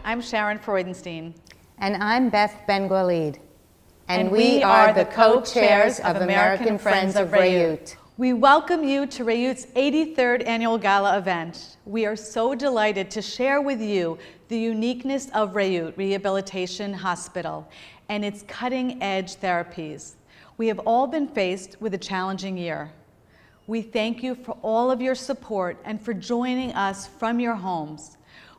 I'm Sharon Freudenstein. And I'm Beth Ben-Gualid. And we are the co-chairs of American Friends of Reuth. We welcome you to Reuth's 83rd annual Gala event. We are so delighted to share with you the uniqueness of Reuth Rehabilitation Hospital and its cutting-edge therapies. We have all been faced with a challenging year. We thank you for all of your support and for joining us from your homes.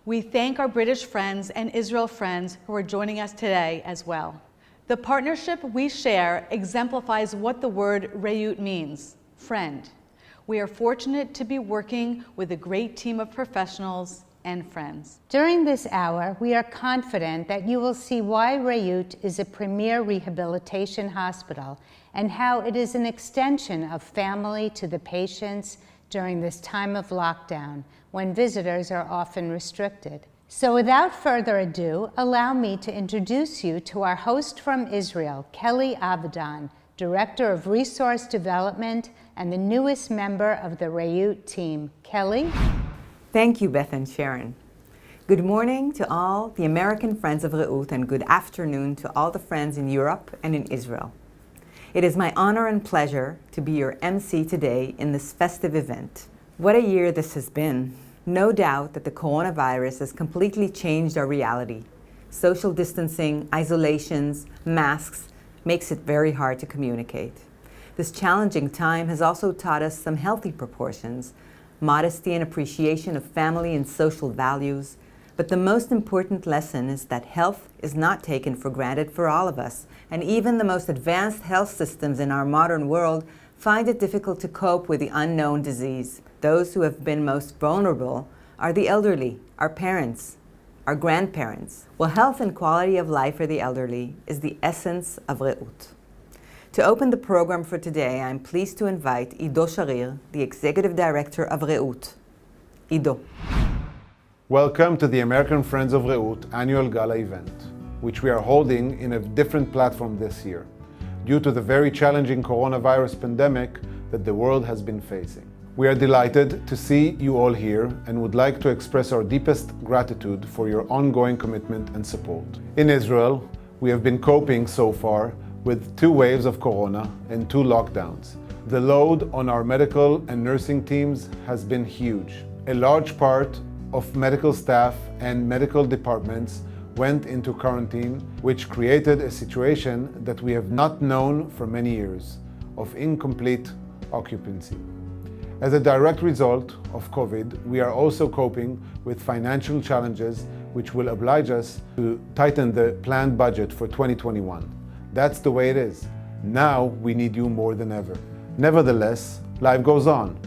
We thank our British friends and Israel friends who are joining us today as well. The partnership we share exemplifies what the word Reuth means, friend. We are fortunate to be working with a great team of professionals and friends. During this hour, we are confident that you will see why Reuth is a premier rehabilitation hospital and how it is an extension of family to the patients during this time of lockdown when visitors are often restricted. So without further ado, allow me to introduce you to our host from Israel, Kelly Avedon, Director of Resource Development and the newest member of the Reuth team. Kelly? Thank you, Beth and Sharon. Good morning to all the American Friends of Reuth and good afternoon to all the friends in Europe and in Israel. It is my honor and pleasure to be your MC today in this festive event. What a year this has been. No doubt that the coronavirus has completely changed our reality. Social distancing, isolations, masks makes it very hard to communicate. This challenging time has also taught us some healthy proportions, modesty and appreciation of family and social values. But the most important lesson is that health is not taken for granted for all of us, and even the most advanced health systems in our modern world find it difficult to cope with the unknown disease. Those who have been most vulnerable are the elderly, our parents, our grandparents. Well, health and quality of life for the elderly is the essence of Reuth. To open the program for today, I'm pleased to invite Ido Sharir, the Executive Director of Reuth. Ido. Welcome to the American Friends of Reuth annual Gala event, which we are holding in a different platform this year, due to the very challenging coronavirus pandemic that the world has been facing. We are delighted to see you all here and would like to express our deepest gratitude for your ongoing commitment and support. In Israel, we have been coping so far with 2 waves of corona and 2 lockdowns. The load on our medical and nursing teams has been huge. A large part of medical staff and medical departments went into quarantine, which created a situation that we have not known for many years, of incomplete occupancy. As a direct result of COVID, we are also coping with financial challenges which will oblige us to tighten the planned budget for 2021. That's the way it is. Now we need you more than ever. Nevertheless, life goes on.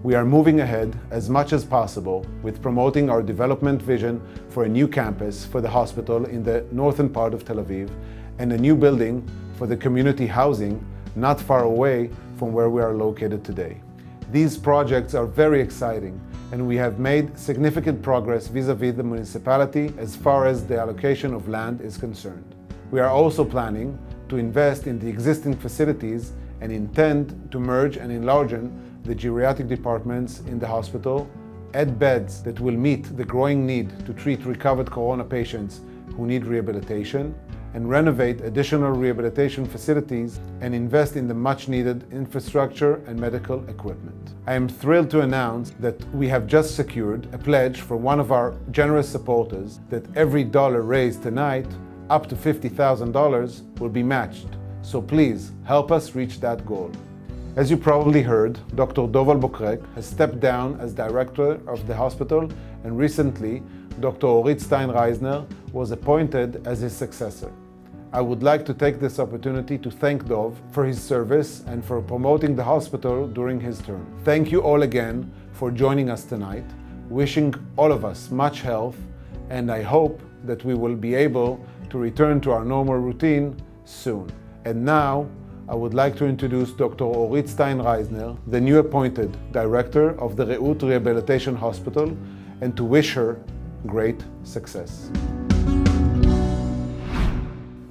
We are moving ahead as much as possible with promoting our development vision for a new campus for the hospital in the northern part of Tel Aviv and a new building for the community housing not far away from where we are located today. These projects are very exciting and we have made significant progress vis-à-vis the municipality as far as the allocation of land is concerned. We are also planning to invest in the existing facilities and intend to merge and enlarge the geriatric departments in the hospital, add beds that will meet the growing need to treat recovered corona patients who need rehabilitation, and renovate additional rehabilitation facilities and invest in the much-needed infrastructure and medical equipment. I am thrilled to announce that we have just secured a pledge from one of our generous supporters that every dollar raised tonight, up to $50,000, will be matched. So please help us reach that goal. As you probably heard, Dr. Doval Bokrek has stepped down as director of the hospital, and recently Dr. Orit Stein-Reisner was appointed as his successor. I would like to take this opportunity to thank Dov for his service and for promoting the hospital during his term. Thank you all again for joining us tonight, wishing all of us much health, and I hope that we will be able to return to our normal routine soon. And now, I would like to introduce Dr. Orit Stein-Reisner, the new appointed director of the Reuth Rehabilitation Hospital, and to wish her great success.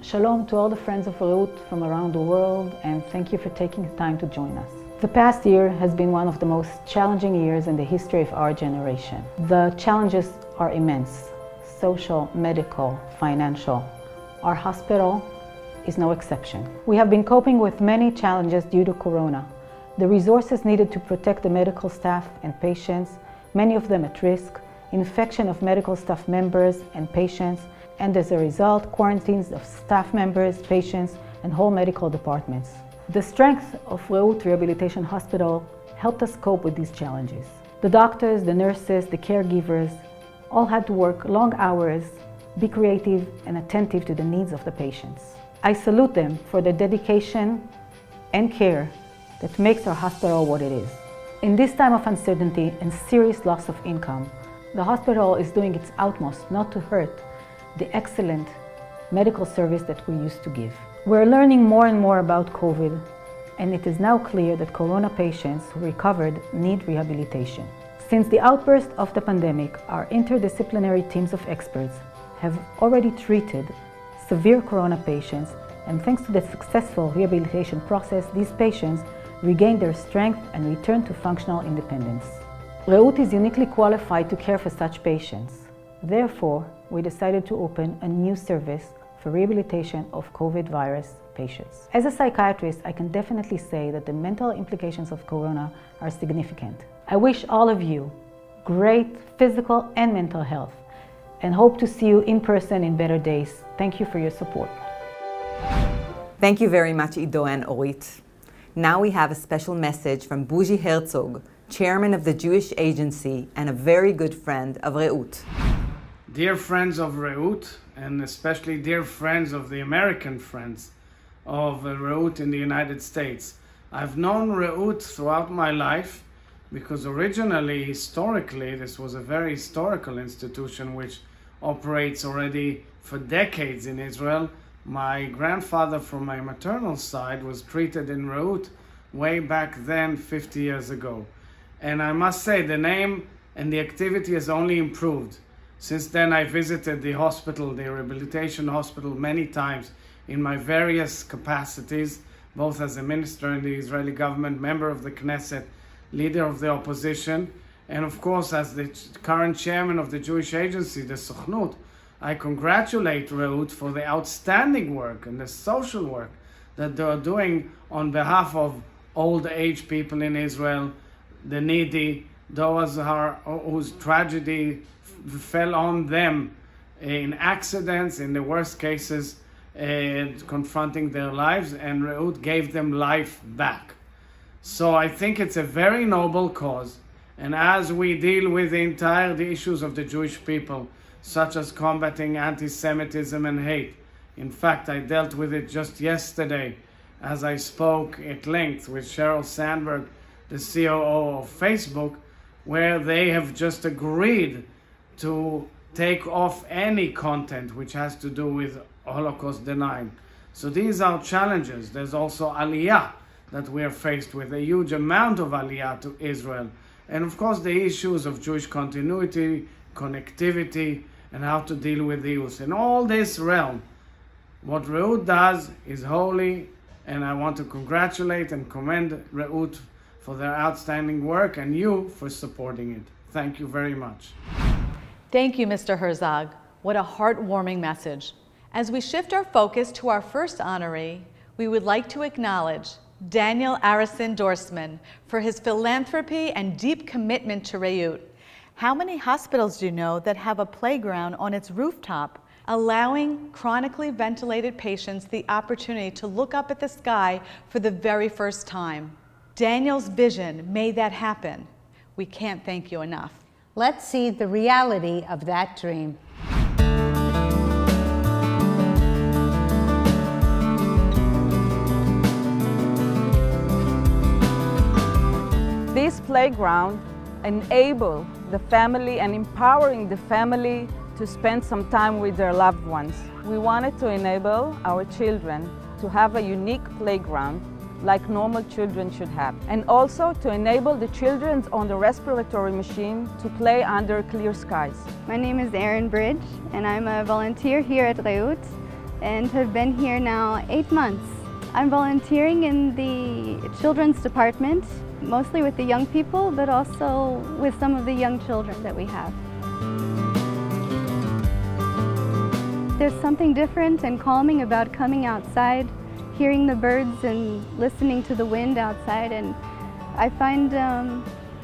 Shalom to all the friends of Reuth from around the world, and thank you for taking time to join us. The past year has been one of the most challenging years in the history of our generation. The challenges are immense. social, medical, financial. Our hospital is no exception. We have been coping with many challenges due to Corona. The resources needed to protect the medical staff and patients, many of them at risk, infection of medical staff members and patients, and as a result, quarantines of staff members, patients, and whole medical departments. The strength of Reuth Rehabilitation Hospital helped us cope with these challenges. The doctors, the nurses, the caregivers all had to work long hours, be creative and attentive to the needs of the patients. I salute them for their dedication and care that makes our hospital what it is. In this time of uncertainty and serious loss of income, the hospital is doing its utmost not to hurt the excellent medical service that we used to give. We're learning more and more about COVID, and it is now clear that Corona patients who recovered need rehabilitation. Since the outburst of the pandemic, our interdisciplinary teams of experts have already treated severe Corona patients, and thanks to the successful rehabilitation process, these patients regain their strength and return to functional independence. Reuth is uniquely qualified to care for such patients. Therefore, we decided to open a new service for rehabilitation of COVID virus patients. As a psychiatrist, I can definitely say that the mental implications of Corona are significant. I wish all of you great physical and mental health, and hope to see you in person in better days. Thank you for your support. Thank you very much, Ido and Orit. Now we have a special message from Bougie Herzog, chairman of the Jewish Agency and a very good friend of Reuth. Dear friends of Reuth, and especially dear friends of the American friends of Reuth in the United States. I've known Reuth throughout my life because originally, historically, this was a very historical institution which operates already for decades in Israel. My grandfather from my maternal side was treated in Reuth way back then, 50 years ago. And I must say, the name and the activity has only improved. Since then, I visited the hospital, the rehabilitation hospital, many times in my various capacities, both as a minister in the Israeli government, member of the Knesset, leader of the opposition, and of course as the current chairman of the Jewish Agency, the Sochnut. I congratulate Reuth for the outstanding work and the social work that they are doing on behalf of old age people in Israel, the needy, those whose tragedy fell on them in accidents, in the worst cases, confronting their lives, and Reuth gave them life back. So I think it's a very noble cause, and as we deal with the issues of the Jewish people, such as combating anti-Semitism and hate. In fact, I dealt with it just yesterday as I spoke at length with Sheryl Sandberg, the COO of Facebook, where they have just agreed to take off any content which has to do with Holocaust denying. So these are challenges. There's also Aliyah that we are faced with, a huge amount of Aliyah to Israel. And of course the issues of Jewish continuity, connectivity, and how to deal with the youth. In all this realm, what Reuth does is holy, and I want to congratulate and commend Reuth for their outstanding work and you for supporting it. Thank you very much. Thank you, Mr. Herzog. What a heartwarming message. As we shift our focus to our first honoree, we would like to acknowledge Daniel Arison Dorsman for his philanthropy and deep commitment to Reuth. How many hospitals do you know that have a playground on its rooftop, allowing chronically ventilated patients the opportunity to look up at the sky for the very first time? Daniel's vision made that happen. We can't thank you enough. Let's see the reality of that dream. This playground enables the family and empowering the family to spend some time with their loved ones. We wanted to enable our children to have a unique playground like normal children should have, and also to enable the children on the respiratory machine to play under clear skies. My name is Erin Bridge, and I'm a volunteer here at Reuth and have been here now 8 months. I'm volunteering in the children's department, mostly with the young people, but also with some of the young children that we have. There's something different and calming about coming outside, hearing the birds and listening to the wind outside, and I find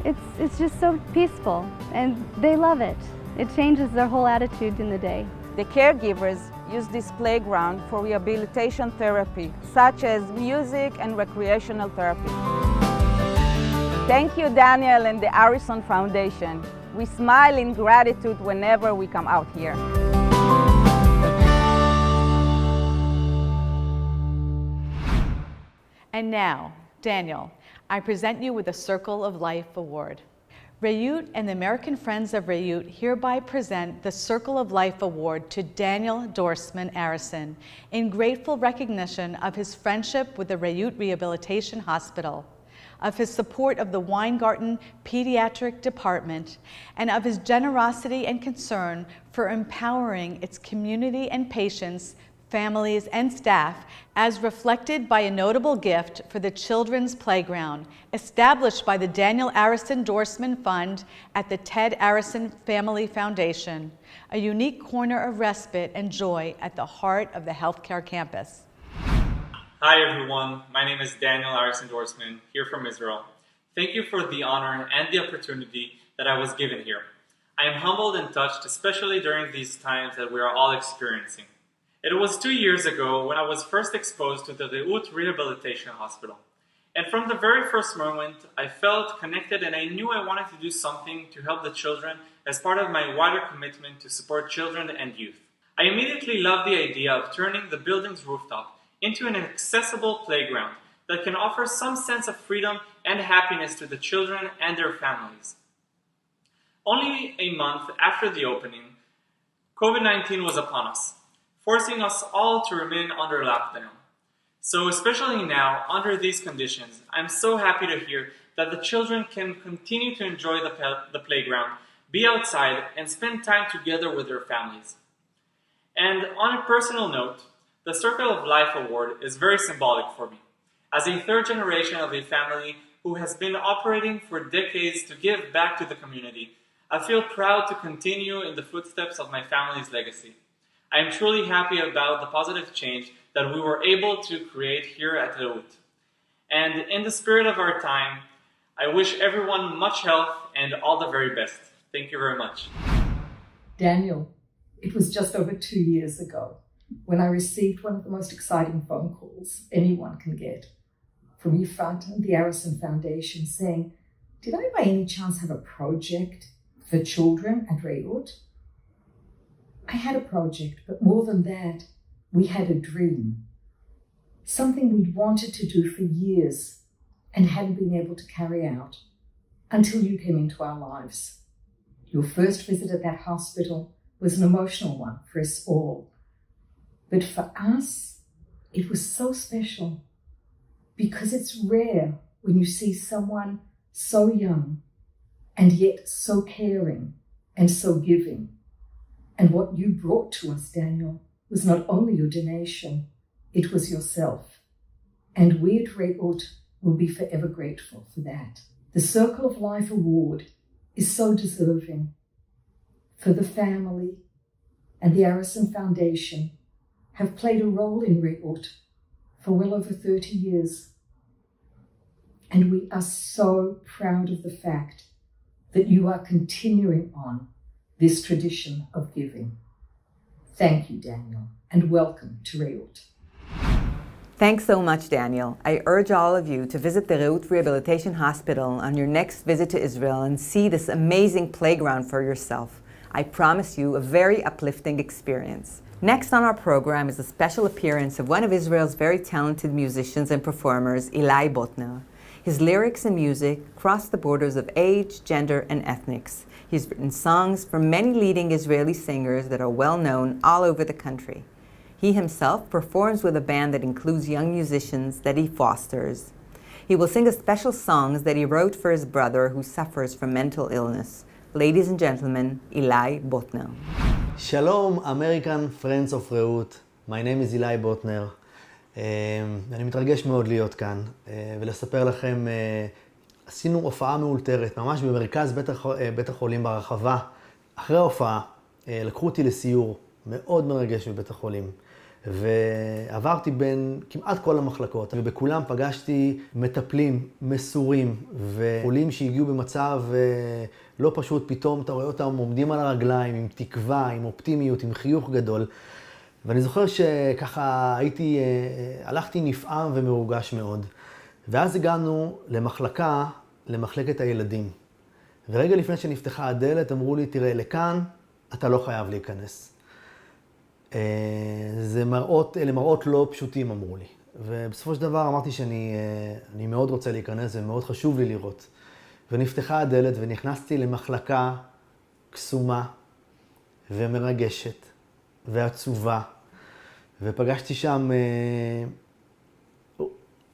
it's just so peaceful, and they love it. It changes their whole attitude in the day. The caregivers use this playground for rehabilitation therapy, such as music and recreational therapy. Thank you, Daniel and the Harrison Foundation. We smile in gratitude whenever we come out here. And now, Daniel, I present you with the Circle of Life Award. Reuth and the American Friends of Reuth hereby present the Circle of Life Award to Daniel Dorsman Harrison in grateful recognition of his friendship with the Reuth Rehabilitation Hospital, of his support of the Weingarten Pediatric Department, and of his generosity and concern for empowering its community and patients, families, and staff, as reflected by a notable gift for the Children's Playground, established by the Daniel Harrison Dorsman Fund at the Ted Harrison Family Foundation, a unique corner of respite and joy at the heart of the healthcare campus. Hi everyone, my name is Daniel Harrison Dorsman, here from Israel. Thank you for the honor and the opportunity that I was given here. I am humbled and touched, especially during these times that we are all experiencing. It was 2 years ago when I was first exposed to the Reuth Rehabilitation Hospital. And from the very first moment, I felt connected and I knew I wanted to do something to help the children as part of my wider commitment to support children and youth. I immediately loved the idea of turning the building's rooftop into an accessible playground that can offer some sense of freedom and happiness to the children and their families. Only a month after the opening, COVID-19 was upon us, forcing us all to remain under lockdown. So especially now, under these conditions, I'm so happy to hear that the children can continue to enjoy the playground, be outside, and spend time together with their families. And on a personal note, the Circle of Life Award is very symbolic for me. As a third generation of a family who has been operating for decades to give back to the community, I feel proud to continue in the footsteps of my family's legacy. I am truly happy about the positive change that we were able to create here at Reuth. And in the spirit of our time, I wish everyone much health and all the very best. Thank you very much. Daniel, it was just over 2 years ago when I received one of the most exciting phone calls anyone can get from Reuth and the Harrison Foundation saying, did I by any chance have a project for children at Reuth? I had a project, but more than that, we had a dream. Something we'd wanted to do for years and hadn't been able to carry out until you came into our lives. Your first visit at that hospital was an emotional one for us all. But for us, it was so special because it's rare when you see someone so young and yet so caring and so giving. And what you brought to us, Daniel, was not only your donation, it was yourself. And we at Reuth will be forever grateful for that. The Circle of Life Award is so deserving, for the family and the Harrison Foundation have played a role in Reuth for well over 30 years. And we are so proud of the fact that you are continuing on this tradition of giving. Thank you, Daniel, and welcome to Reuth. Thanks so much, Daniel. I urge all of you to visit the Reuth Rehabilitation Hospital on your next visit to Israel and see this amazing playground for yourself. I promise you a very uplifting experience. Next on our program is a special appearance of one of Israel's very talented musicians and performers, Eli Botner. His lyrics and music cross the borders of age, gender, and ethnics. He's written songs for many leading Israeli singers that are well known all over the country. He himself performs with a band that includes young musicians that he fosters. He will sing a special songs that he wrote for his brother who suffers from mental illness. Ladies and gentlemen, Eli Botner. Shalom, American Friends of Reuth. My name is Eli Botner. אני מתרגש מאוד להיות כאן ולספר לכם, עשינו הופעה מאולתרת, ממש במרכז בית החולים ברחבה. אחרי ההופעה לקחו אותי לסיור מאוד מרגש בבית החולים. ועברתי בין כמעט כל המחלקות, ובכולם פגשתי מטפלים מסורים וחולים שהגיעו במצב לא פשוט, פתאום אתה רואה אותם עומדים על הרגליים עם תקווה, עם אופטימיות, עם חיוך גדול. ואני זוכר שככה הלכתי נפעם ומרוגש מאוד. ואז הגענו למחלקת הילדים. ורגע לפני שנפתחה הדלת אמרו לי, תראה, לכאן אתה לא חייב להיכנס. אלה מראות לא פשוטים, אמרו לי. ובסופו של דבר אמרתי שאני מאוד רוצה להיכנס ומאוד חשוב לי לראות. ונפתחה הדלת ונכנסתי למחלקה קסומה ומרגשת ועצובה. ופגשתי שם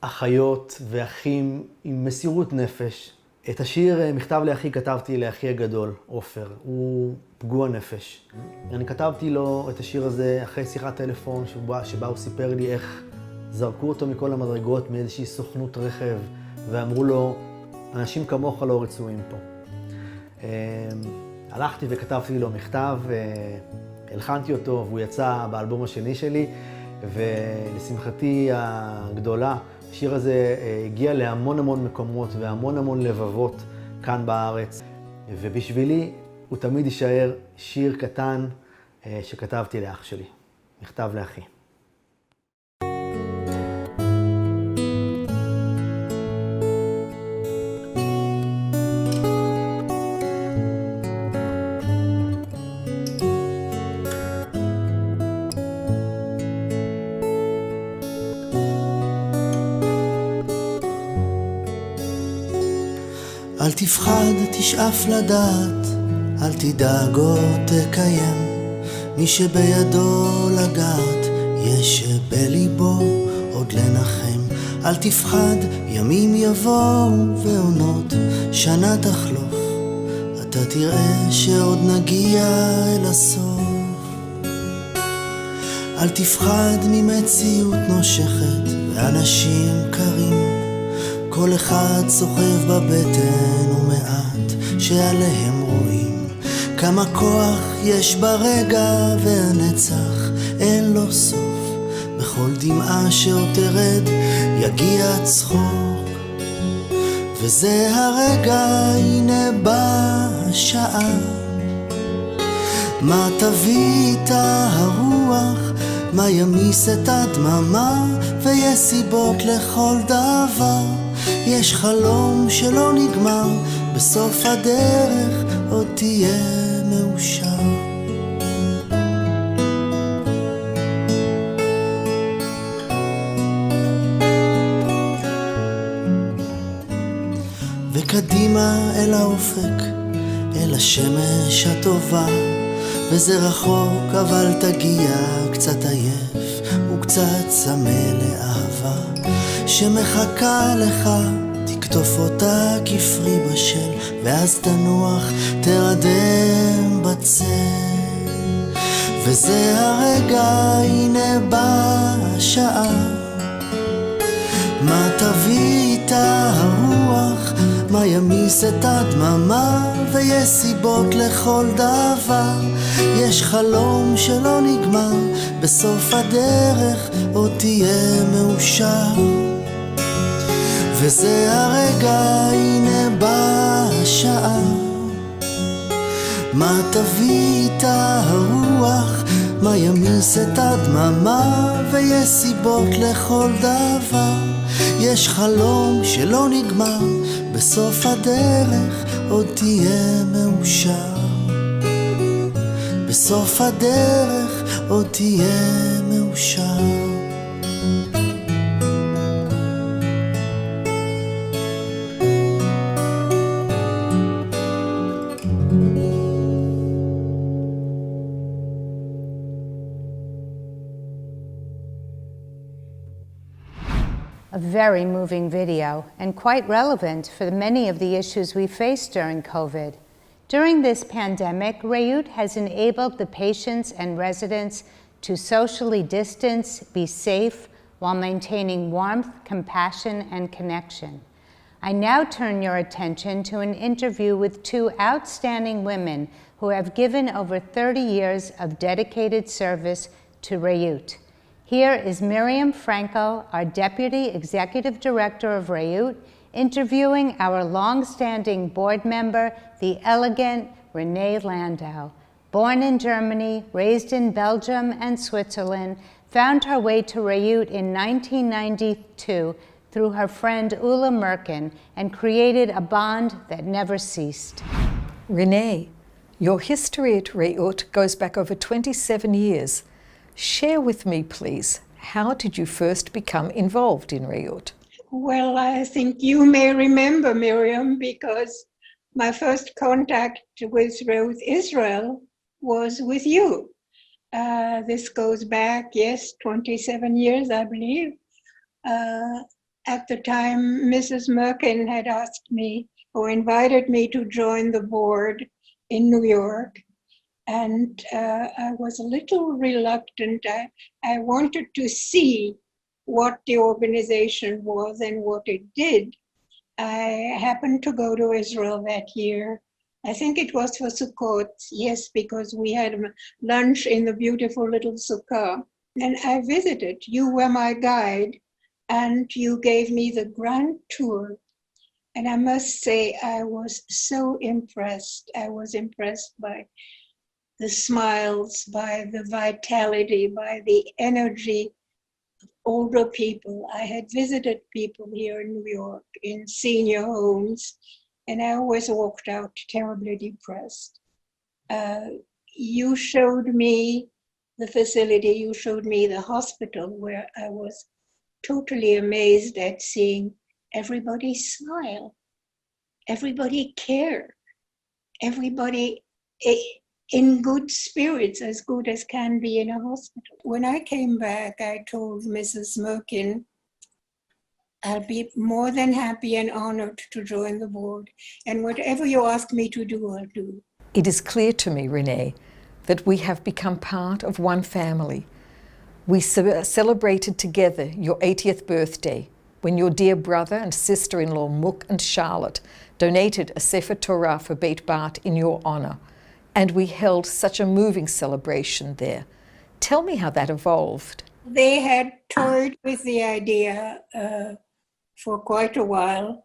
אחיות ואחים עם מסירות נפש. את השיר מכתב לאחי כתבתי לאחי הגדול, עופר. הוא פגוע נפש. אני כתבתי לו את השיר הזה אחרי שיחת טלפון שבה הוא סיפר לי איך זרקו אותו מכל המדרגות מאיזושהי סוכנות רכב ואמרו לו, אנשים כמוך לא רצויים פה. הלכתי וכתבתי לו מכתב, הלחנתי אותו והוא יצא באלבום השני שלי, ולשמחתי הגדולה, השיר הזה הגיע להמון מקומות והמון לבבות כאן בארץ. ובשבילי הוא תמיד יישאר שיר קטן שכתבתי לאח שלי, מכתב לאחי. אל תפחד, תשאף לדעת, אל תדאג או תקיים. מי שבידו לגעת, יש בליבו עוד לנחם. אל תפחד, ימים יבואו ועונות, שנה תחלוף. אתה תראה שעוד נגיע אל הסוף. אל תפחד ממציאות נושכת ואנשים קרים. כל אחד סוחב בבטן ומעט שעליהם רואים כמה כוח יש ברגע והנצח אין לו סוף. בכל דמעה שעוד תרד יגיע צחוק, וזה הרגע, הנה באה השעה. מה תביא איתה הרוח, מה ימיס את הדממה, ויש סיבות לכל דבר. יש חלום שלא נגמר, בסוף הדרך עוד תהיה מאושר. וקדימה אל האופק, אל השמש הטובה. וזה רחוק אבל תגיע, קצת עייף וקצת צמא לאהבה שמחכה לך. תקטוף אותה כפרי בשל, ואז תנוח, תרדם בצל. וזה הרגע, הנה באה השעה. מה תביא איתה הרוח, מה ימיס את הדממה, ויש סיבות לכל דבר. יש חלום שלא נגמר, בסוף הדרך עוד תהיה מאושר. וזה הרגע, הנה באה השעה. מה תביא איתה הרוח, מה ימיס את הדממה, ויש סיבות לכל דבר. יש חלום שלא נגמר, בסוף הדרך עוד תהיה מאושר. בסוף הדרך עוד תהיה מאושר. A very moving video and quite relevant for many of the issues we face during COVID. During this pandemic, Reuth has enabled the patients and residents to socially distance, be safe, while maintaining warmth, compassion, and connection. I now turn your attention to an interview with two outstanding women who have given over 30 years of dedicated service to Reuth. Here is Miriam Frankel, our Deputy Executive Director of Reuth, interviewing our long-standing board member, the elegant Renee Landau. Born in Germany, raised in Belgium and Switzerland, found her way to Reuth in 1992 through her friend Ulla Merkin and created a bond that never ceased. Renee, your history at Reuth goes back over 27 years. Share with me, please, how did you first become involved in Reuth? Well, I think you may remember, Miriam, because my first contact with Reuth Israel was with you. This goes back, 27 years, I believe. At the time, Mrs. Merkin had asked me or invited me to join the board in New York. And I was a little reluctant. I wanted to see what the organization was and what it did. I happened to go to Israel that year. I think it was for Sukkot, yes, because we had lunch in the beautiful little sukkah. And I visited. You were my guide, and you gave me the grand tour. And I must say, I was so impressed. I was impressed by the smiles, by the vitality, by the energy of older people. I had visited people here in New York in senior homes, and I always walked out terribly depressed. You showed me the facility, you showed me the hospital, where I was totally amazed at seeing everybody smile, everybody care, everybody in good spirits, as good as can be in a hospital. When I came back, I told Mrs. Merkin, I'll be more than happy and honored to join the board, and whatever you ask me to do, I'll do. It is clear to me, Renee, that we have become part of one family. We celebrated together your 80th birthday when your dear brother and sister-in-law Mook and Charlotte donated a Sefer Torah for Beit Bat in your honor. And we held such a moving celebration there. Tell me how that evolved. They had toyed with the idea for quite a while,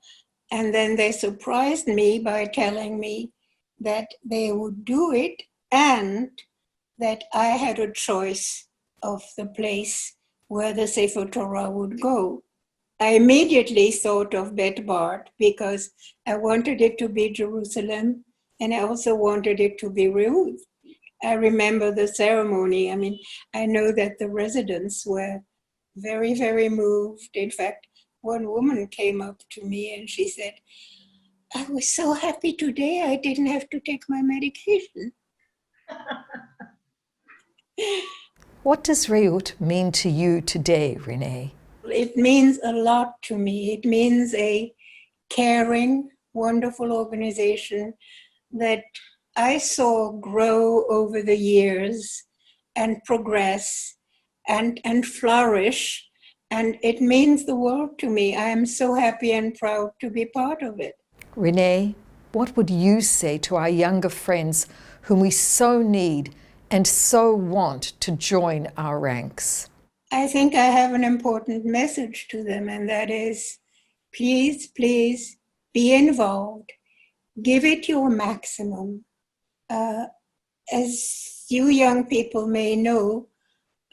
and then they surprised me by telling me that they would do it and that I had a choice of the place where the Sefer Torah would go. I immediately thought of Bet Bart because I wanted it to be Jerusalem, and I also wanted it to be Reuth. I remember the ceremony. I mean, I know that the residents were very, very moved. In fact, one woman came up to me and she said, I was so happy today I didn't have to take my medication. What does Reuth mean to you today, Renee? It means a lot to me. It means a caring, wonderful organization that I saw grow over the years and progress and flourish. And it means the world to me. I am so happy and proud to be part of it. Renee, what would you say to our younger friends whom we so need and so want to join our ranks? I think I have an important message to them, and that is, please, please be involved. Give it your maximum. As you young people may know,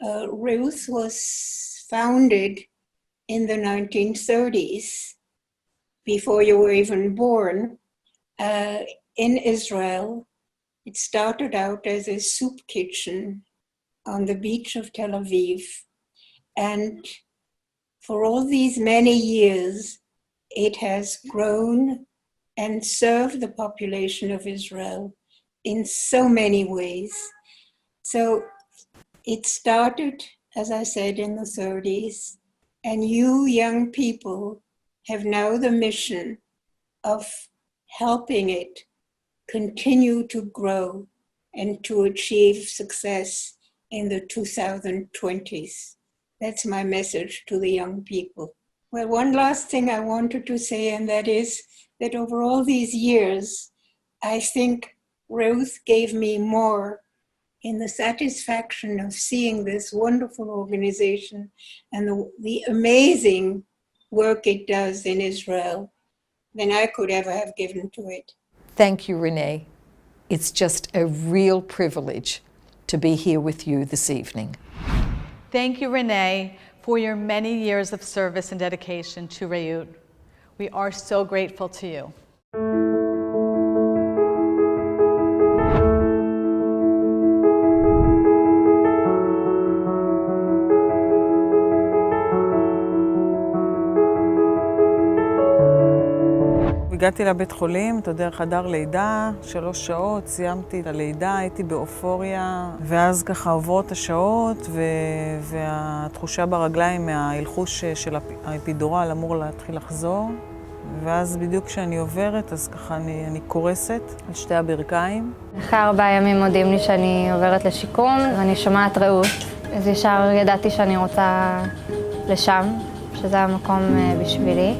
Reuth was founded in the 1930s, before you were even born, in Israel. It started out as a soup kitchen on the beach of Tel Aviv. And for all these many years, it has grown and served the population of Israel in so many ways. So it started, as I said, in the 30s, and you young people have now the mission of helping it continue to grow and to achieve success in the 2020s. That's my message to the young people. Well, one last thing I wanted to say, and that is that over all these years, I think Reuth gave me more in the satisfaction of seeing this wonderful organization and the amazing work it does in Israel than I could ever have given to it. Thank you, Renee. It's just a real privilege to be here with you this evening. Thank you, Renee, for your many years of service and dedication to Reuth. We are so grateful to you. הגעתי לבית חולים, אתה יודע, חדר לידה, 3 שעות, סיימתי את הלידה, הייתי באופוריה, ואז ככה עוברות השעות, והתחושה ברגליים מההלחוש של האפידורל אמור להתחיל לחזור, ואז בדיוק כשאני עוברת, אז ככה אני קורסת על שתי הברכיים. אחרי 4 ימים מודיעים לי שאני עוברת לשיקום, ואני שומעת רעות, אז ישר ידעתי שאני רוצה לשם, שזה המקום בשבילי.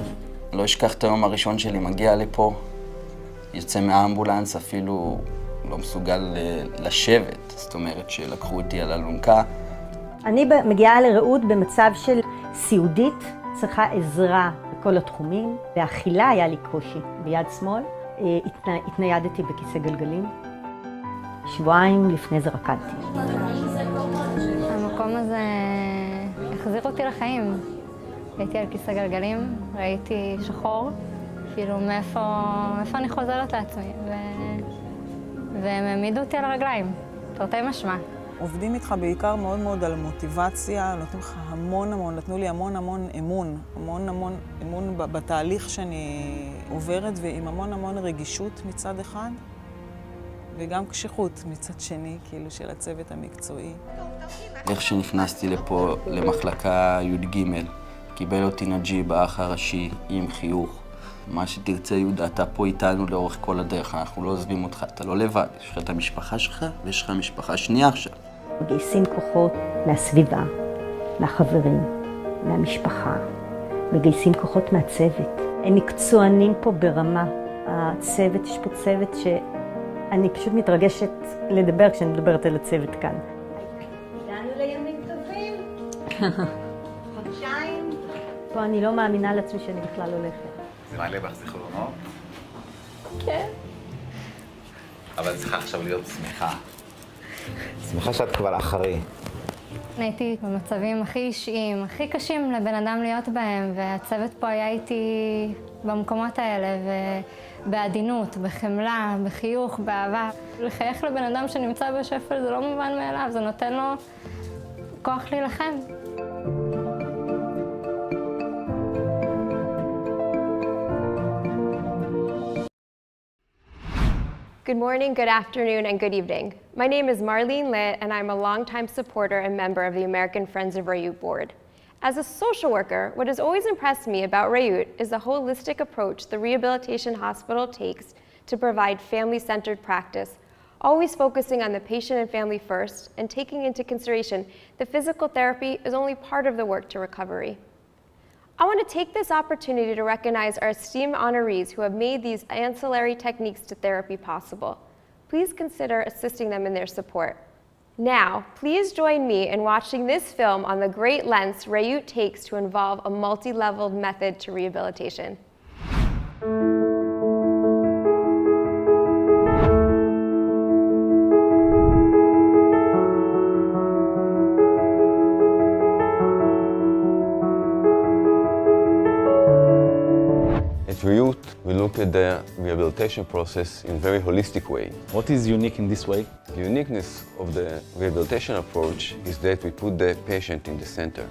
לא אשכח את היום הראשון שלי, מגיע לפה, יוצא מהאמבולנס, אפילו לא מסוגל לשבת, זאת אומרת שלקחו אותי על אלונקה. אני מגיעה לרעות במצב של סיעודית, צריכה עזרה בכל התחומים. באכילה היה לי קושי ביד שמאל, התניידתי בכיסא גלגלים. 2 שבועות לפני זה רקדתי. המקום הזה החזיר אותי לחיים. הייתי על כיסא גלגלים, ראיתי שחור, כאילו מאיפה אני חוזרת לעצמי, והם העמידו אותי על הרגליים, תרתי משמע. עובדים איתך בעיקר מאוד מאוד על מוטיבציה, נותנים לך המון, נתנו לי המון אמון בתהליך שאני עוברת, ועם המון רגישות מצד אחד, וגם קשיחות מצד שני, כאילו של הצוות המקצועי. איך שנכנסתי לפה למחלקה י"ג, קיבל אותי נג'יב, האח הראשי, עם חיוך. מה שתרצה יהודה, אתה פה איתנו לאורך כל הדרך, אנחנו לא עוזבים אותך, אתה לא לבד. יש לך את המשפחה שלך ויש לך משפחה שנייה עכשיו. מגייסים כוחות מהסביבה, מהחברים, מהמשפחה. מגייסים כוחות מהצוות. הם מקצוענים פה ברמה. הצוות, יש פה צוות שאני פשוט מתרגשת לדבר כשאני מדברת על הצוות כאן. הגענו לימים טובים. חודשיים. פה אני לא מאמינה לעצמי שאני בכלל הולכת. זה מעלה בך זיכרונות? כן. אבל צריכה עכשיו להיות שמחה. שמחה שאת כבר אחרי. הייתי במצבים הכי אישיים, הכי קשים לבן אדם להיות בהם, והצוות פה היה איתי במקומות האלה, ובעדינות, בחמלה, בחיוך, באהבה. לחייך לבן אדם שנמצא בשפל זה לא מובן מאליו, זה נותן לו כוח להילחם. Good morning, good afternoon, and good evening. My name is Marlene Litt, and I'm a longtime supporter and member of the American Friends of Reuth board. As a social worker, what has always impressed me about Reuth is the holistic approach the rehabilitation hospital takes to provide family-centered practice, always focusing on the patient and family first, and taking into consideration that physical therapy is only part of the work to recovery. I want to take this opportunity to recognize our esteemed honorees who have made these ancillary techniques to therapy possible. Please consider assisting them in their support. Now, please join me in watching this film on the great lengths Reuth takes to involve a multi-leveled method to rehabilitation. At Reuth, we look at the rehabilitation process in a very holistic way. What is unique in this way? The uniqueness of the rehabilitation approach is that we put the patient in the center.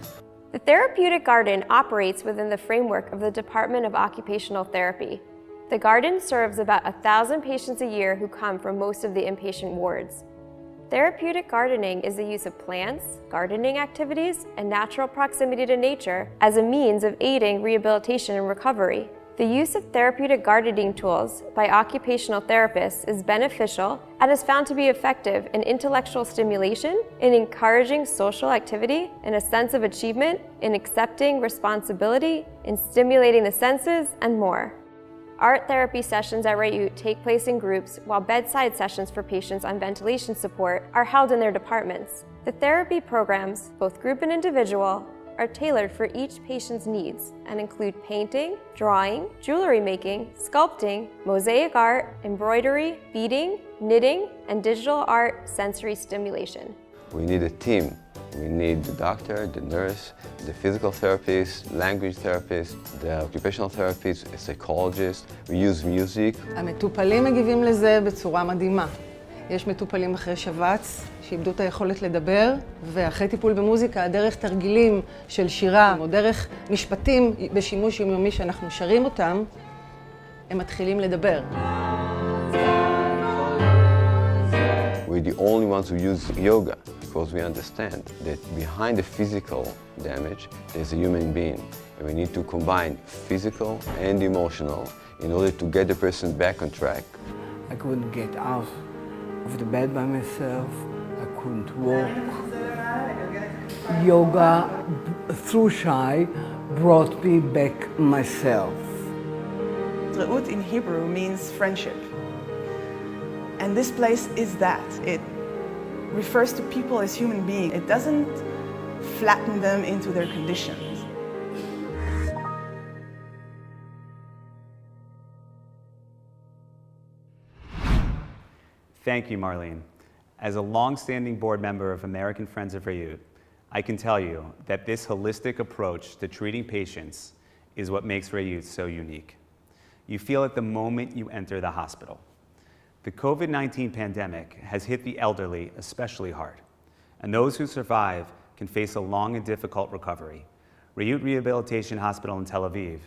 The Therapeutic Garden operates within the framework of the Department of Occupational Therapy. The garden serves about 1,000 patients a year who come from most of the inpatient wards. Therapeutic gardening is the use of plants, gardening activities, and natural proximity to nature as a means of aiding rehabilitation and recovery. The use of therapeutic gardening tools by occupational therapists is beneficial and is found to be effective in intellectual stimulation, in encouraging social activity, in a sense of achievement, in accepting responsibility, in stimulating the senses, and more. Art therapy sessions at Reuth take place in groups, while bedside sessions for patients on ventilation support are held in their departments. The therapy programs, both group and individual, are tailored for each patient's needs and include painting, drawing, jewelry making, sculpting, mosaic art, embroidery, beading, knitting, and digital art sensory stimulation. We need a team. We need the doctor, the nurse, the physical therapist, language therapist, the occupational therapist, a psychologist. We use music. המטופלים מגיבים לזה בצורה מדהימה. יש מטופלים אחרי שבץ שאיבדו את היכולת לדבר, ואחרי טיפול במוזיקה, דרך תרגילים של שירה או דרך משפטים בשימוש יומיומי שאנחנו שרים אותם, הם מתחילים לדבר. We're the only ones who use yoga because we understand that behind the physical damage, there's a human being. And we need to combine physical and emotional in order to get the person back on track. I couldn't get out of the bed by myself. I couldn't walk. Yoga, through Shai, brought me back myself. Reuth in Hebrew means friendship. And this place is that. It refers to people as human beings. It doesn't flatten them into their conditions. Thank you, Marlene. As a long-standing board member of American Friends of Reuth, I can tell you that this holistic approach to treating patients is what makes Reuth so unique. You feel it the moment you enter the hospital. The COVID-19 pandemic has hit the elderly especially hard, and those who survive can face a long and difficult recovery. Reuth Rehabilitation Hospital in Tel Aviv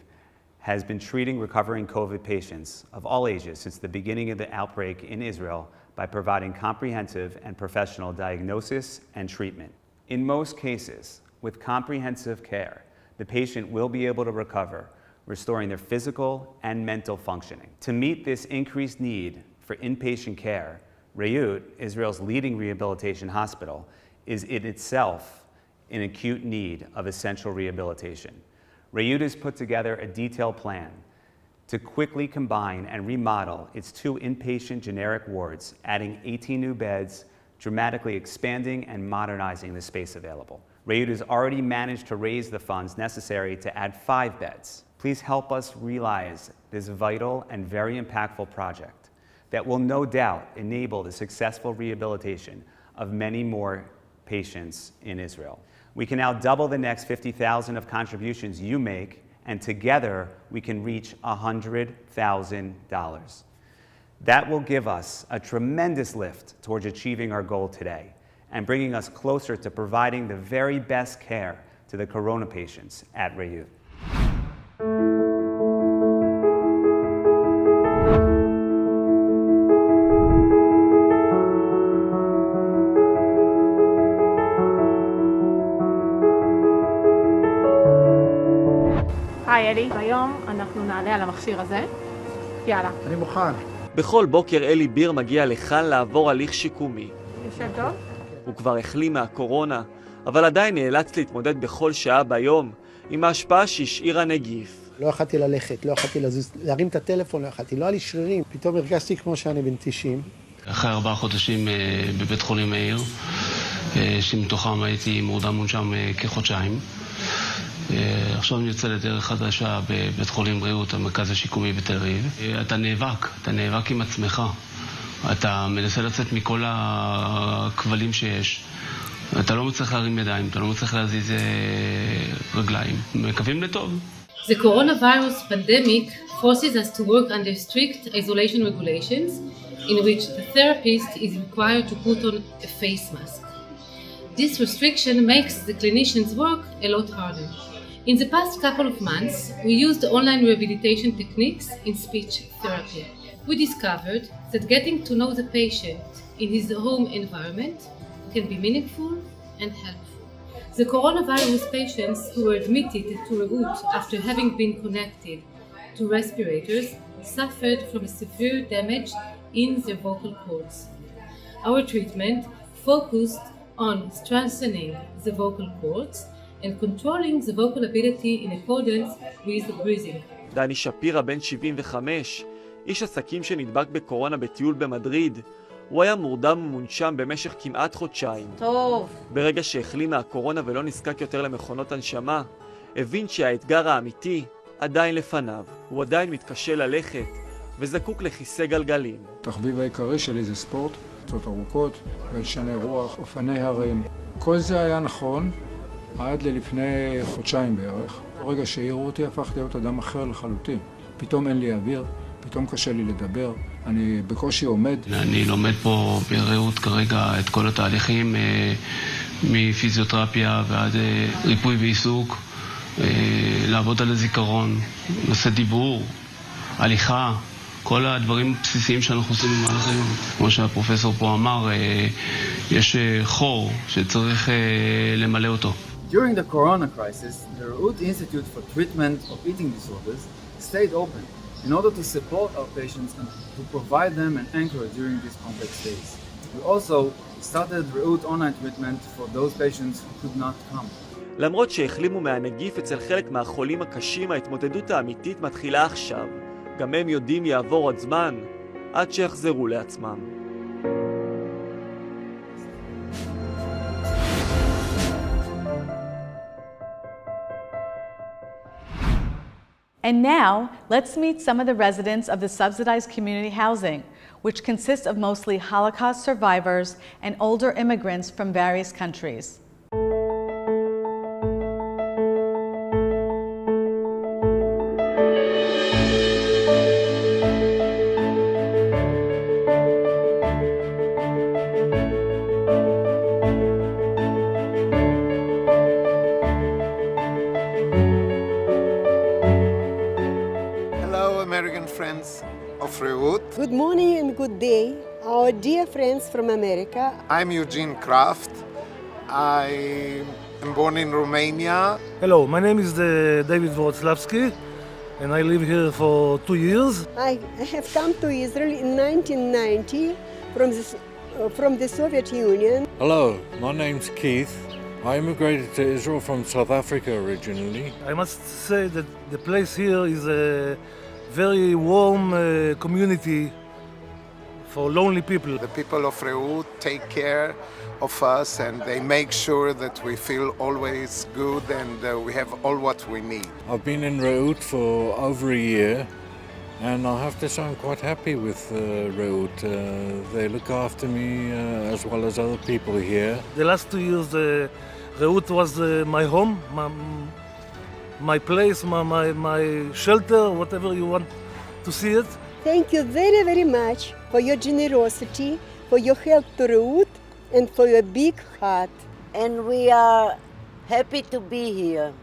has been treating recovering COVID patients of all ages since the beginning of the outbreak in Israel by providing comprehensive and professional diagnosis and treatment. In most cases, with comprehensive care, the patient will be able to recover, restoring their physical and mental functioning. To meet this increased need for inpatient care, Reuth, Israel's leading rehabilitation hospital, is in itself in acute need of essential rehabilitation. Reuth has put together a detailed plan to quickly combine and remodel its 2 inpatient generic wards, adding 18 new beds, dramatically expanding and modernizing the space available. Reuth has already managed to raise the funds necessary to add 5 beds. Please help us realize this vital and very impactful project that will no doubt enable the successful rehabilitation of many more patients in Israel. We can now double the next $50,000 of contributions you make, and together we can reach $100,000. That will give us a tremendous lift towards achieving our goal today and bringing us closer to providing the very best care to the corona patients at Reuth. היי אלי, היום אנחנו נעלה על המכשיר הזה. יאללה. אני מוכן. בכל בוקר אלי ביר מגיע לכאן לעבור הליך שיקומי. יושב טוב? הוא כבר החלים מהקורונה, אבל עדיין נאלץ להתמודד בכל שעה ביום עם ההשפעה שהשאיר הנגיף. לא יכלתי ללכת, לא יכלתי לזוז, להרים את הטלפון, לא יכלתי, לא היה לי שרירים. פתאום הרגשתי כמו שאני בן 90. אחרי 4 חודשים בבית חולים מאיר, שמתוכם הייתי מורדם מונשם כחודשיים. עכשיו אני יוצא לדרך חדשה בבית חולים רעות, המרכז השיקומי בתל אביב. אתה נאבק עם עצמך. אתה מנסה לצאת מכל הכבלים שיש. אתה לא מצליח להרים ידיים, אתה לא מצליח להזיז רגליים. מקווים לטוב. The coronavirus pandemic forces us to work under strict isolation regulations in which the therapist is required to put on a face mask. This restriction makes the clinician's work a lot harder. In the past couple of months, we used online rehabilitation techniques in speech therapy. We discovered that getting to know the patient in his home environment can be meaningful and helpful. The coronavirus patients who were admitted to Reuth after having been connected to respirators suffered from severe damage in their vocal cords. Our treatment focused on strengthening the vocal cords and controlling the vocal ability in accordance with breathing. דני שפירא, בן 75, איש עסקים שנדבק בקורונה בטיול במדריד. הוא היה מורדם ומונשם במשך כמעט חודשיים. טוב. ברגע שהחלים מהקורונה ולא נזקק יותר למכונות הנשמה, הבין שהאתגר האמיתי עדיין לפניו. הוא עדיין מתקשה ללכת וזקוק לכיסא גלגלים. התחביב העיקרי שלי זה ספורט, קצות ארוכות, ולשני רוח, אופני הרים. כל זה היה נכון עד ללפני חודשיים בערך. ברגע שהעירו אותי הפכתי להיות אדם אחר לחלוטין. פתאום אין לי אוויר, פתאום קשה לי לדבר, אני בקושי עומד. אני לומד פה ברעות כרגע את כל התהליכים מפיזיותרפיה ועד ריפוי ועיסוק, לעבוד על הזיכרון, נושא דיבור, הליכה, כל הדברים הבסיסיים שאנחנו עושים במהלך היום. כמו שהפרופסור פה אמר, יש חור שצריך למלא אותו. During the corona crisis, the Reuth Institute for Treatment of Eating Disorders stayed open in order to support our patients and to provide them an anchor during these complex days. We also started Reuth online treatment for those patients who could not come. למרות שהחלימו מהנגיף אצל חלק מהחולים הקשים, ההתמודדות האמיתית מתחילה עכשיו. גם הם יודעים יעבור עוד זמן עד שיחזרו לעצמם. And now, let's meet some of the residents of the subsidized community housing, which consists of mostly Holocaust survivors and older immigrants from various countries. Good morning and good day, our dear friends from America. I'm Eugene Kraft. I am born in Romania. Hello, my name is David Wroclawski, and I live here for 2 years. I have come to Israel in 1990 from the Soviet Union. Hello, my name's Keith. I immigrated to Israel from South Africa originally. I must say that the place here is a very warm community for lonely people. The people of Reuth take care of us and they make sure that we feel always good and we have all what we need. I've been in Reuth for over a year and I have to say I'm quite happy with Reuth. They look after me as well as other people here. The last 2 years Reuth was my home, my place, my shelter, whatever you want to see it. Thank you very, very much for your generosity, for your help to Reuth, and for your big heart. And we are happy to be here.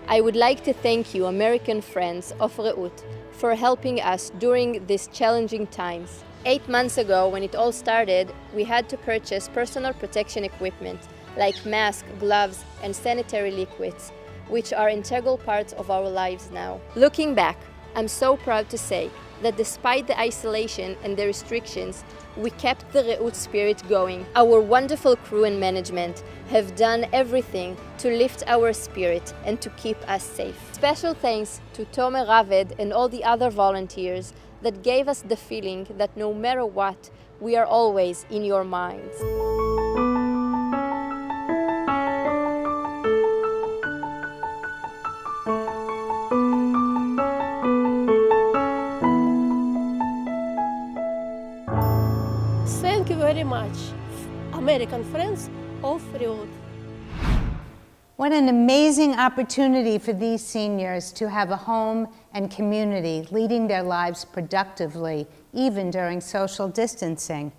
I would like to thank you, American friends of Reuth, for helping us during these challenging times. 8 months ago, when it all started, we had to purchase personal protection equipment like masks, gloves, and sanitary liquids, which are integral parts of our lives now. Looking back, I'm so proud to say that despite the isolation and the restrictions, we kept the Reuth spirit going. Our wonderful crew and management have done everything to lift our spirit and to keep us safe. Special thanks to Tomer, Ravid, and all the other volunteers that gave us the feeling that no matter what, we are always in your minds. Thank you very much, American friends of Reuth. What an amazing opportunity for these seniors to have a home and community, leading their lives productively, even during social distancing.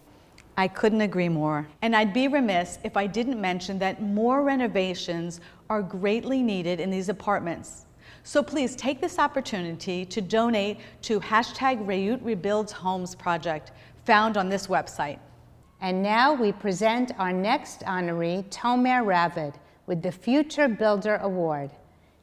I couldn't agree more. And I'd be remiss if I didn't mention that more renovations are greatly needed in these apartments. So please take this opportunity to donate to #Reuth Rebuilds Homes project, found on this website. And now we present our next honoree, Tomer Ravid, with the Future Builder Award.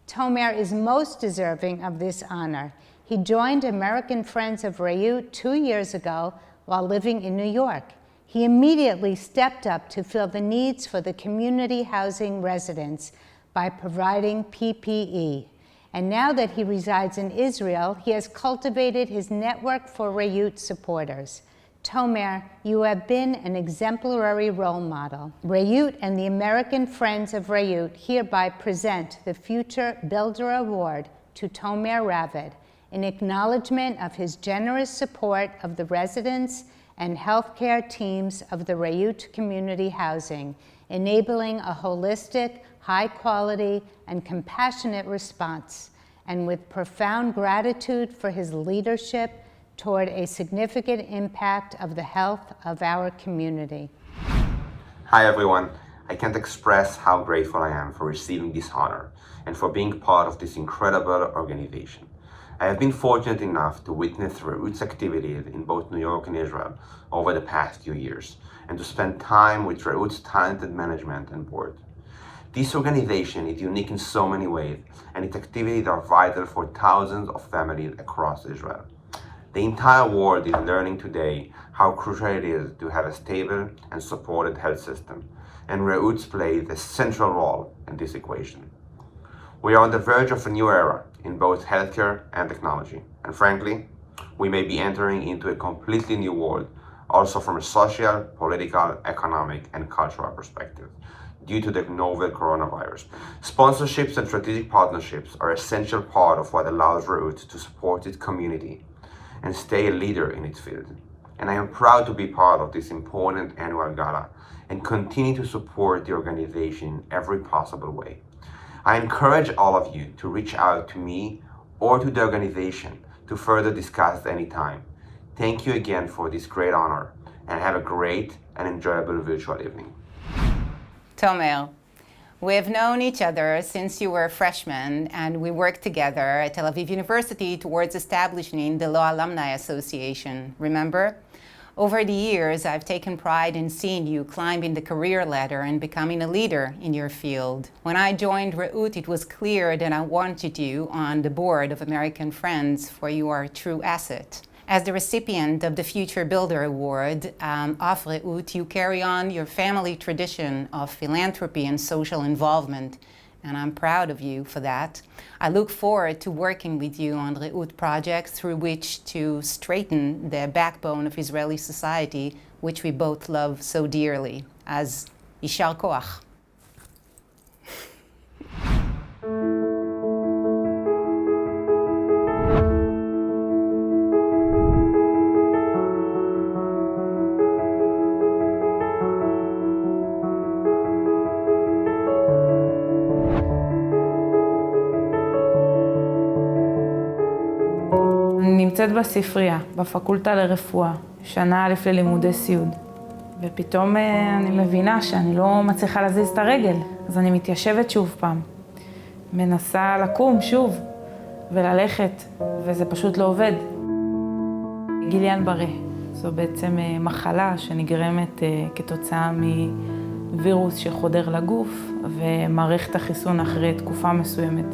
Tomer is most deserving of this honor. He joined American Friends of Reuth 2 years ago while living in New York. He immediately stepped up to fill the needs for the community housing residents by providing PPE. And now that he resides in Israel, he has cultivated his network for Reuth supporters. Tomer, you have been an exemplary role model. Reuth and the American Friends of Reuth hereby present the Future Builder Award to Tomer Ravid in acknowledgement of his generous support of the residents and healthcare teams of the Reuth community housing, enabling a holistic, high-quality, and compassionate response, and with profound gratitude for his leadership toward a significant impact of the health of our community. Hi everyone. I can't express how grateful I am for receiving this honor and for being part of this incredible organization. I have been fortunate enough to witness Reuth's activities in both New York and Israel over the past few years, and to spend time with Reuth's talented management and board. This organization is unique in so many ways, and its activities are vital for thousands of families across Israel. The entire world is learning today how crucial it is to have a stable and supported health system, and Reuth plays a central role in this equation. We are on the verge of a new era in both healthcare and technology, and frankly, we may be entering into a completely new world, also from a social, political, economic, and cultural perspective, due to the novel coronavirus. Sponsorships and strategic partnerships are an essential part of what allows Reuth to support its community and stay a leader in its field. And I am proud to be part of this important annual gala and continue to support the organization in every possible way. I encourage all of you to reach out to me or to the organization to further discuss anytime. Thank you again for this great honor, and have a great and enjoyable virtual evening. Tomer, we have known each other since you were a freshman, and we worked together at Tel Aviv University towards establishing the Law Alumni Association, remember? Over the years, I've taken pride in seeing you climbing the career ladder and becoming a leader in your field. When I joined Reuth, it was clear that I wanted you on the board of American Friends, for you are a true asset. As the recipient of the Future Builder Award of Reuth, you carry on your family tradition of philanthropy and social involvement, and I'm proud of you for that. I look forward to working with you on Reuth projects through which to straighten the backbone of Israeli society, which we both love so dearly, as Yishar Koach. אני נמצאת בספרייה, בפקולטה לרפואה, שנה א' ללימודי סיעוד. ופתאום אני מבינה שאני לא מצליחה להזיז את הרגל, אז אני מתיישבת שוב פעם. מנסה לקום שוב וללכת, וזה פשוט לא עובד. גיליאן ברה, זו בעצם מחלה שנגרמת כתוצאה מווירוס שחודר לגוף, ומערכת החיסון אחרי תקופה מסוימת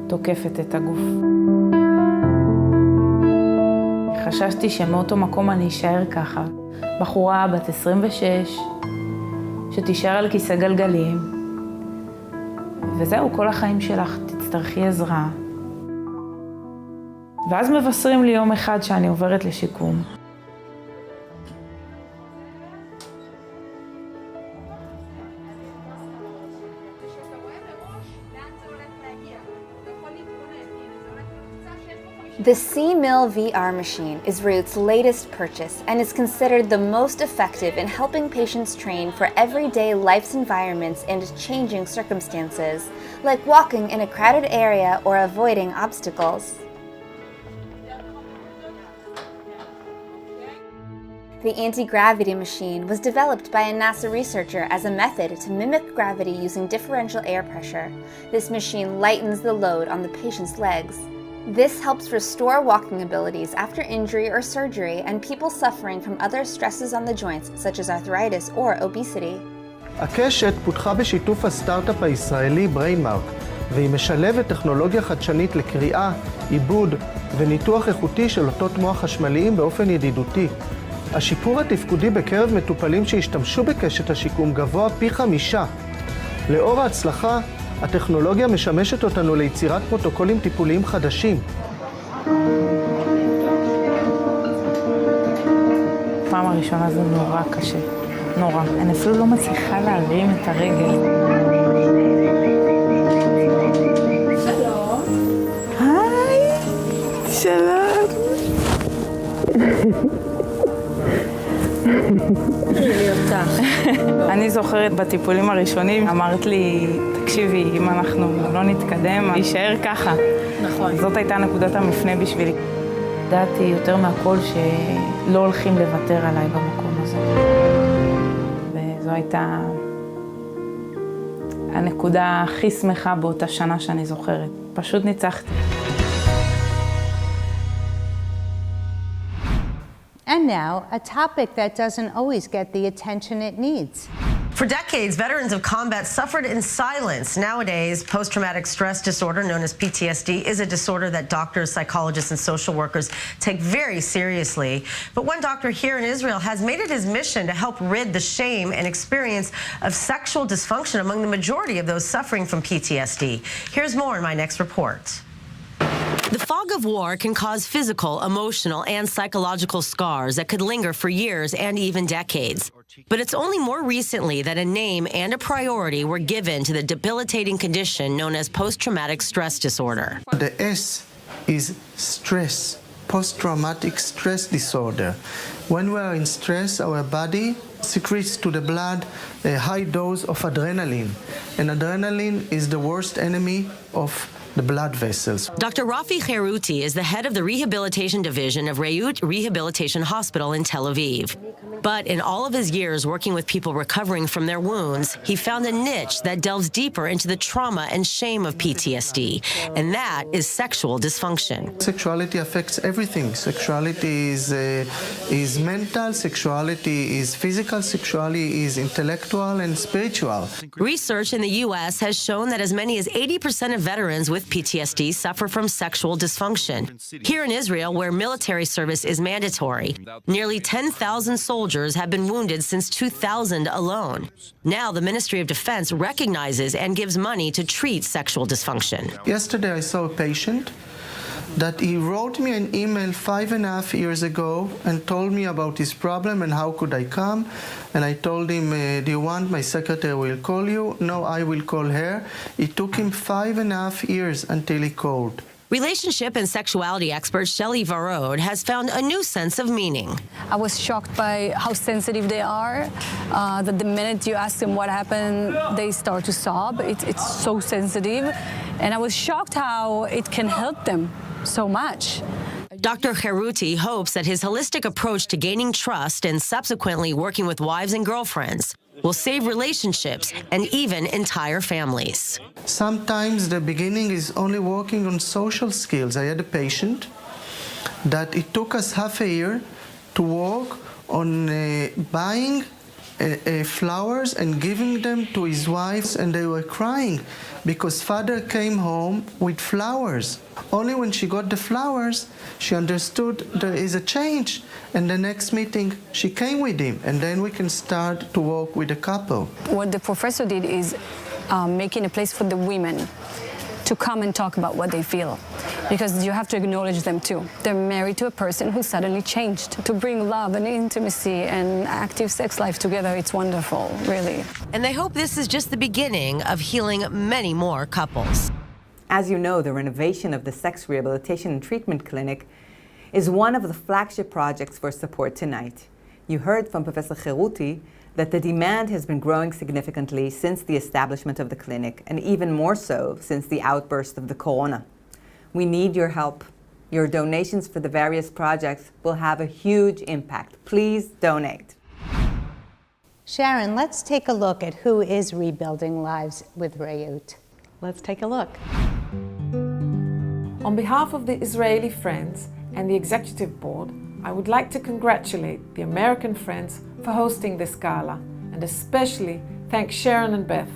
תוקפת את הגוף. חששתי שמאותו מקום אני אשאר ככה. בחורה בת 26, שתישאר על כיסא גלגלים, וזהו, כל החיים שלך, תצטרכי עזרה. ואז מבשרים לי יום אחד שאני עוברת לשיקום. The C-Mill VR machine is Reuth's latest purchase and is considered the most effective in helping patients train for everyday life's environments and changing circumstances, like walking in a crowded area or avoiding obstacles. The anti-gravity machine was developed by a NASA researcher as a method to mimic gravity using differential air pressure. This machine lightens the load on the patient's legs. This helps restore walking abilities after injury or surgery and people suffering from other stresses on the joints, such as arthritis or obesity. הקשת פותחה בשיתוף הסטארט-אפ הישראלי BrainMark, והיא משלבת טכנולוגיה חדשנית לקריאה, עיבוד וניתוח איכותי של אותות מוח חשמליים באופן ידידותי. השיפור התפקודי בקרב מטופלים שהשתמשו בקשת השיקום גבוה פי 5. לאור ההצלחה, הטכנולוגיה משמשת אותנו ליצירת פרוטוקולים טיפוליים חדשים. פעם הראשונה זה נורא קשה, נורא. אני אפילו לא מצליחה להרים את הרגל. שלום. היי, שלום. אני זוכרת בטיפולים הראשונים, אמרת לי, תקשיבי, אם אנחנו לא נתקדם, יישאר ככה. נכון. זאת הייתה נקודת המפנה בשבילי. ידעתי יותר מהכל שלא הולכים לוותר עליי במקום הזה. וזו הייתה הנקודה הכי שמחה באותה שנה שאני זוכרת. פשוט ניצחתי. And now, a topic that doesn't always get the attention it needs. For decades, veterans of combat suffered in silence. Nowadays, post-traumatic stress disorder, known as PTSD, is a disorder that doctors, psychologists, and social workers take very seriously. But one doctor here in Israel has made it his mission to help rid the shame and experience of sexual dysfunction among the majority of those suffering from PTSD. Here's more in my next report. The fog of war can cause physical, emotional, and psychological scars that could linger for years and even decades. But it's only more recently that a name and a priority were given to the debilitating condition known as post-traumatic stress disorder. The S is stress, post-traumatic stress disorder. When we are in stress, our body secretes to the blood a high dose of adrenaline. And adrenaline is the worst enemy of the blood vessels. Dr. Reuth is the head of the rehabilitation division of Reuth Rehabilitation Hospital in Tel Aviv. But in all of his years working with people recovering from their wounds, he found a niche that delves deeper into the trauma and shame of PTSD, and that is sexual dysfunction. Sexuality affects everything. Sexuality is mental, sexuality is physical, sexuality is intellectual and spiritual. Research in the U.S. has shown that as many as 80% of veterans with PTSD suffer from sexual dysfunction. Here in Israel, where military service is mandatory, nearly 10,000 soldiers have been wounded since 2000 alone. Now the Ministry of Defense recognizes and gives money to treat sexual dysfunction. Yesterday I saw a patient that he wrote me an email 5.5 years ago and told me about his problem and how could I come. And I told him, do you want my secretary will call you? No, I will call her. It took him 5.5 years until he called. Relationship and sexuality expert Eli Botner has found a new sense of meaning. I was shocked by how sensitive they are, that the minute you ask them what happened, they start to sob. It's so sensitive. And I was shocked how it can help them so much. Dr. Reuth hopes that his holistic approach to gaining trust and subsequently working with wives and girlfriends will save relationships and even entire families. Sometimes the beginning is only working on social skills. I had a patient that it took us half a year to work on buying flowers and giving them to his wives, and they were crying because father came home with flowers. Only when she got the flowers, she understood there is a change. And the next meeting, she came with him, and then we can start to work with the couple. What the professor did is making a place for the women to come and talk about what they feel, because you have to acknowledge them too. They're married to a person who suddenly changed. To bring love and intimacy and active sex life together, it's wonderful, really. And they hope this is just the beginning of healing many more couples. As you know, the renovation of the Sex Rehabilitation and Treatment Clinic is one of the flagship projects for Support Tonight. You heard from Professor Reuth that the demand has been growing significantly since the establishment of the clinic, and even more so since the outburst of the corona. We need your help. Your donations for the various projects will have a huge impact. Please donate. Sharon, let's take a look at who is rebuilding lives with Reuth. Let's take a look. On behalf of the Israeli Friends and the Executive Board, I would like to congratulate the American Friends for hosting this gala, and especially thank Sharon and Beth,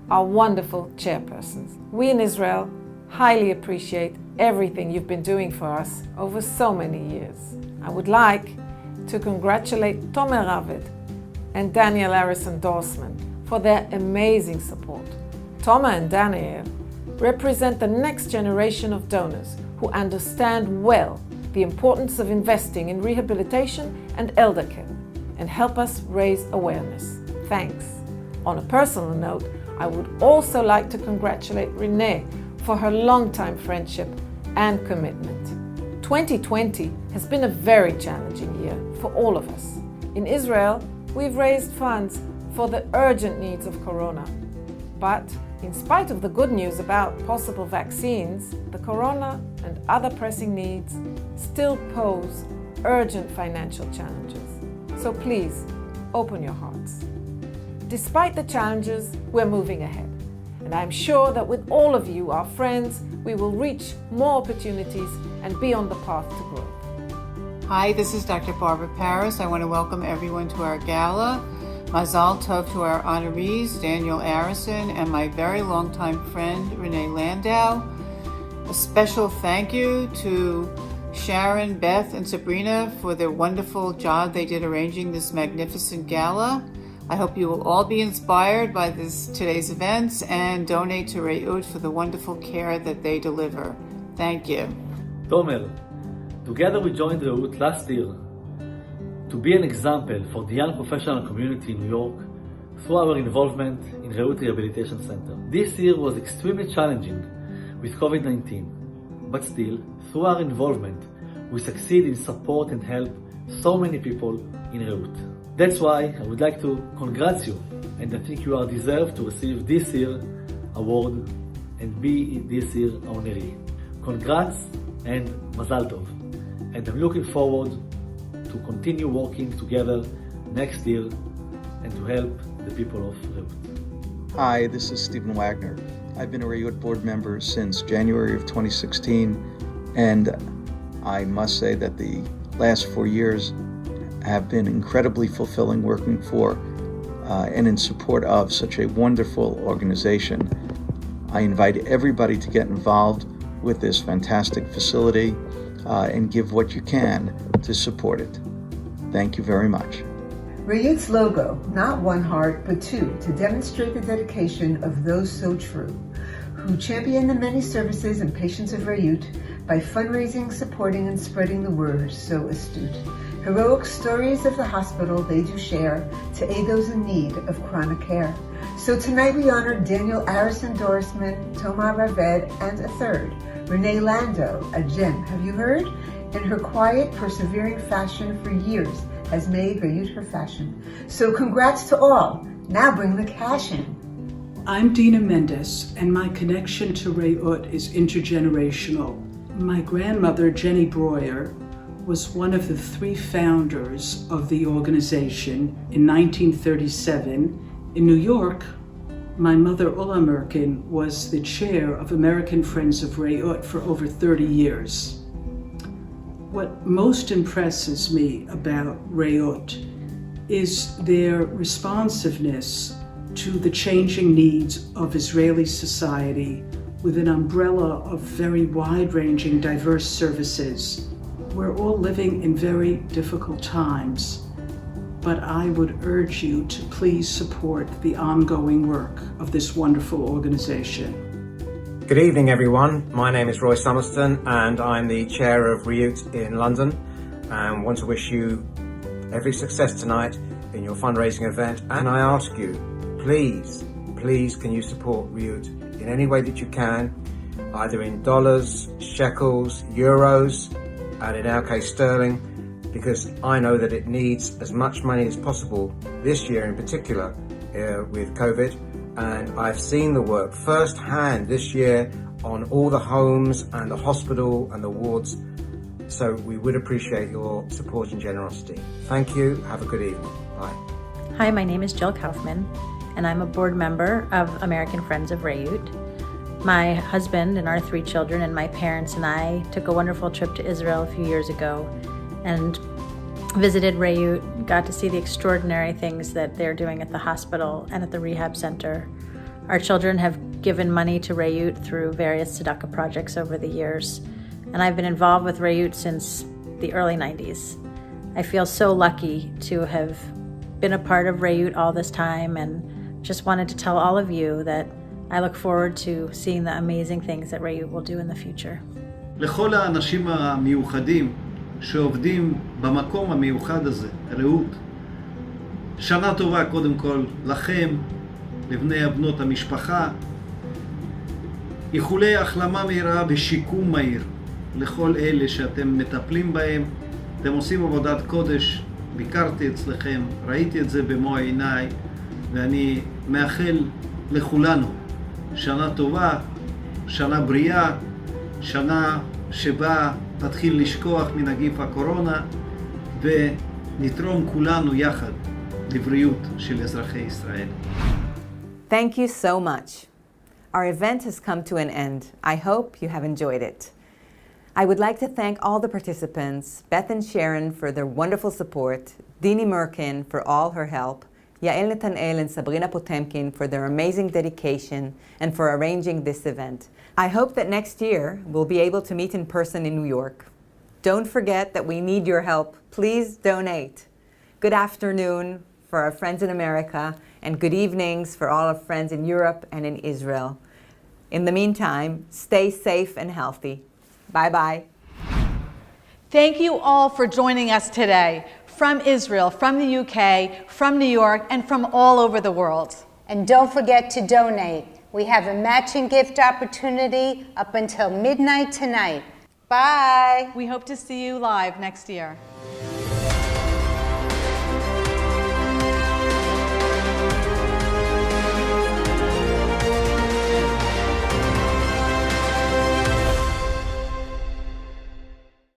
our wonderful chairpersons. We in Israel highly appreciate everything you've been doing for us over so many years. I would like to congratulate Tomer Ravid and Daniel Harrison Dorsman for their amazing support. Tomer and Daniel represent the next generation of donors who understand well the importance of investing in rehabilitation and elder care and help us raise awareness. Thanks. On a personal note, I would also like to congratulate Renee for her long-time friendship and commitment. 2020 has been a very challenging year for all of us. In Israel, we've raised funds for the urgent needs of Corona. But in spite of the good news about possible vaccines, the Corona and other pressing needs still pose urgent financial challenges. So please, open your hearts. Despite the challenges, we're moving ahead. And I'm sure that with all of you, our friends, we will reach more opportunities and be on the path to growth. Hi, this is Dr. Barbara Paris. I want to welcome everyone to our gala. Mazal Tov to our honorees, Daniel Harrison, and my very longtime friend, Renee Landau. A special thank you to Sharon, Beth, and Sabrina for their wonderful job they did arranging this magnificent gala. I hope you will all be inspired by today's events and donate to Reuth for the wonderful care that they deliver. Thank you. Tomer, together we joined Reuth last year to be an example for the young professional community in New York through our involvement in Reuth Rehabilitation Center. This year was extremely challenging with COVID-19, but still, through our involvement, we succeed in support and help so many people in Reuth. That's why I would like to congratulate you, and I think you are deserved to receive this year's award and be this year's honoree. Congrats and Mazal Tov. And I'm looking forward to continue working together next year and to help the people of Reuth. Hi, this is Stephen Wagner. I've been a Reuth board member since January of 2016, and I must say that the last 4 years have been incredibly fulfilling working for and in support of such a wonderful organization. I invite everybody to get involved with this fantastic facility and give what you can to support it. Thank you very much. Reuth's logo, not one heart, but two, to demonstrate the dedication of those so true, who champion the many services and patients of Reuth by fundraising, supporting, and spreading the word so astute. Heroic stories of the hospital they do share to aid those in need of chronic care. So tonight we honor Daniel Harrison Dorsman, Tomer Ravid, and a third, Renee Landau, a gem. Have you heard? In her quiet, persevering fashion for years has made Reuth her fashion. So congrats to all. Now bring the cash in. I'm Dina Mendes, and my connection to Reuth is intergenerational. My grandmother, Jenny Breuer, was one of the 3 founders of the organization in 1937. In New York, my mother, Ulla Merkin, was the chair of American Friends of Reuth for over 30 years. What most impresses me about Reuth is their responsiveness to the changing needs of Israeli society with an umbrella of very wide-ranging, diverse services. We're all living in very difficult times, but I would urge you to please support the ongoing work of this wonderful organization. Good evening, everyone. My name is Roy Summerston, and I'm the chair of Reuth in London, and want to wish you every success tonight in your fundraising event. And I ask you, please, can you support Reuth in any way that you can, either in dollars, shekels, euros, and in our case sterling, because I know that it needs as much money as possible this year in particular with COVID, and I've seen the work firsthand this year on all the homes and the hospital and the wards, so we would appreciate your support and generosity. Thank you, have a good evening, bye. Hi, my name is Jill Kaufman, and I'm a board member of American Friends of Reuth. My husband and our 3 children and my parents and I took a wonderful trip to Israel a few years ago and visited Reuth, got to see the extraordinary things that they're doing at the hospital and at the rehab center. Our children have given money to Reuth through various tzedakah projects over the years, and I've been involved with Reuth since the early 90s. I feel so lucky to have been a part of Reuth all this time, and just wanted to tell all of you that I look forward to seeing the amazing things that Reuth will do in the future. לכל האנשים המיוחדים שעובדים במקום המיוחד הזה, רעות, שנה טובה קודם כל לכם, לבני הבנות המשפחה, איחולי החלמה מהירה ושיקום מהיר לכל אלה שאתם מטפלים בהם. אתם עושים עבודת קודש, ביקרתי אצלכם, ראיתי את זה במו עיניי, ואני מאחל לכולנו שנה טובה, שנה בריאה, שנה שבה נתחיל לשכוח מנגיף הקורונה ונתרום כולנו יחד לבריאות של אזרחי ישראל. Thank you so much. Our event has come to an end. I hope you have enjoyed it. I would like to thank all the participants, Beth and Sharon for their wonderful support, Dini Merkin for all her help, Yael Netanel and Sabrina Potemkin for their amazing dedication and for arranging this event. I hope that next year we'll be able to meet in person in New York. Don't forget that we need your help. Please donate. Good afternoon for our friends in America, and good evenings for all our friends in Europe and in Israel. In the meantime, stay safe and healthy. Bye-bye. Thank you all for joining us today from Israel, from the UK, from New York, and from all over the world. And don't forget to donate. We have a matching gift opportunity up until midnight tonight. Bye. We hope to see you live next year.